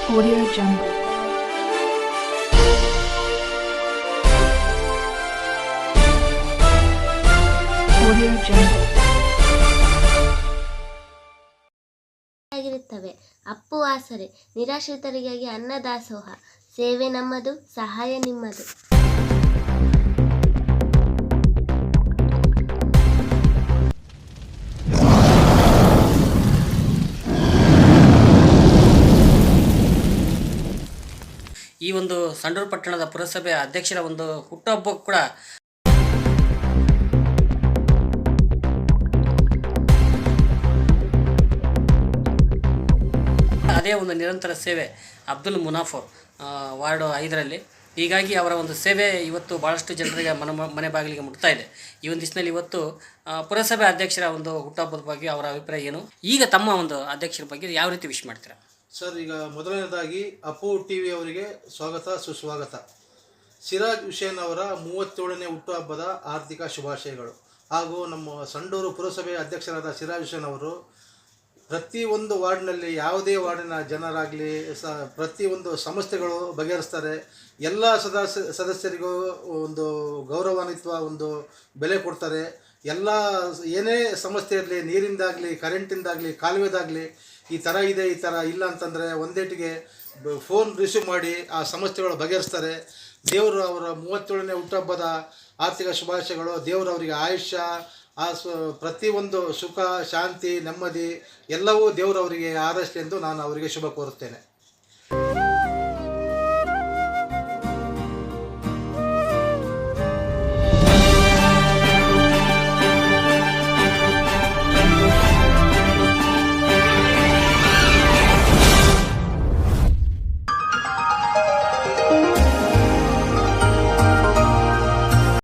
Audio Jungle. Audio Jungle. ಆಗಿರುತ್ತವೆ. ಅಪ್ಪು ಆಸರೆ, ನಿರಾಶ್ರಿತರಿಗಾಗಿ ಅನ್ನದಾಸೋಹ, ಸೇವೆ ನಮ್ಮದು, ಸಹಾಯ ನಿಮ್ಮದು. ಈ ಒಂದು ಸಂಡೂರು ಪಟ್ಟಣದ ಪುರಸಭೆ ಅಧ್ಯಕ್ಷರ ಒಂದು ಹುಟ್ಟುಹಬ್ಬಕ್ಕೂ ಕೂಡ ಅದೇ ಒಂದು ನಿರಂತರ ಸೇವೆ ಅಬ್ದುಲ್ ಮುನಾಫರ್ ವಾರ್ಡ್ 5ರಲ್ಲಿ. ಹೀಗಾಗಿ ಅವರ ಒಂದು ಸೇವೆ ಇವತ್ತು ಭಾಳಷ್ಟು ಜನರಿಗೆ ಮನೆ ಬಾಗಿಲಿಗೆ ಮುಟ್ತಾ ಇದೆ. ಈ ಒಂದು ದಿವಸದಲ್ಲಿ ಇವತ್ತು ಪುರಸಭೆ ಅಧ್ಯಕ್ಷರ ಒಂದು ಹುಟ್ಟುಹಬ್ಬದ ಬಗ್ಗೆ ಅವರ ಅಭಿಪ್ರಾಯ ಏನು, ಈಗ ತಮ್ಮ ಒಂದು ಅಧ್ಯಕ್ಷರ ಬಗ್ಗೆ ಯಾವ ರೀತಿ ವಿಶ್ ಮಾಡ್ತೀರಾ? ಸರ್, ಈಗ ಮೊದಲನೇದಾಗಿ ಅಪ್ಪು ಟಿವಿ ಅವರಿಗೆ ಸ್ವಾಗತ ಸುಸ್ವಾಗತ. ಸಿರಾಜ್ ಹುಸೇನ್ ಅವರ 37ನೇ ಹುಟ್ಟುಹಬ್ಬದ ಆರ್ಥಿಕ ಶುಭಾಶಯಗಳು. ಹಾಗೂ ನಮ್ಮ ಸಂಡೂರು ಪುರಸಭೆ ಅಧ್ಯಕ್ಷರಾದ ಸಿರಾಜ್ ಹುಸೇನ್ ಅವರು ಪ್ರತಿಯೊಂದು ವಾರ್ಡ್ನಲ್ಲಿ ಯಾವುದೇ ವಾರ್ಡಿನ ಜನರಾಗಲಿ ಪ್ರತಿಯೊಂದು ಸಮಸ್ಯೆಗಳು ಬಗೆಹರಿಸ್ತಾರೆ. ಎಲ್ಲ ಸದಸ್ಯರಿಗೂ ಒಂದು ಗೌರವಾನ್ವಿತ ಒಂದು ಬೆಲೆ ಕೊಡ್ತಾರೆ. ಎಲ್ಲ ಏನೇ ಸಮಸ್ಯೆ ಇರಲಿ, ನೀರಿಂದಾಗಲಿ, ಕರೆಂಟಿಂದಾಗಲಿ, ಕಾಲುವೆದಾಗಲಿ, ಈ ಥರ ಇದೆ, ಈ ಥರ ಇಲ್ಲ ಅಂತಂದರೆ ಒಂದೇಟಿಗೆ ಫೋನ್ ರಿಸೀವ್ ಮಾಡಿ ಆ ಸಮಸ್ಯೆಗಳು ಬಗೆಹರಿಸ್ತಾರೆ. ದೇವರು ಅವರ 37ನೇ ಹುಟ್ಟುಹಬ್ಬದ ಆರ್ಥಿಕ ಶುಭಾಶಯಗಳು. ದೇವರು ಅವರಿಗೆ ಆಯುಷ್ಯ, ಪ್ರತಿಯೊಂದು ಸುಖ, ಶಾಂತಿ, ನೆಮ್ಮದಿ ಎಲ್ಲವೂ ದೇವರು ಅವರಿಗೆ ಹಾರೈಸಲಿ ಎಂದು ನಾನು ಅವರಿಗೆ ಶುಭ ಕೋರುತ್ತೇನೆ.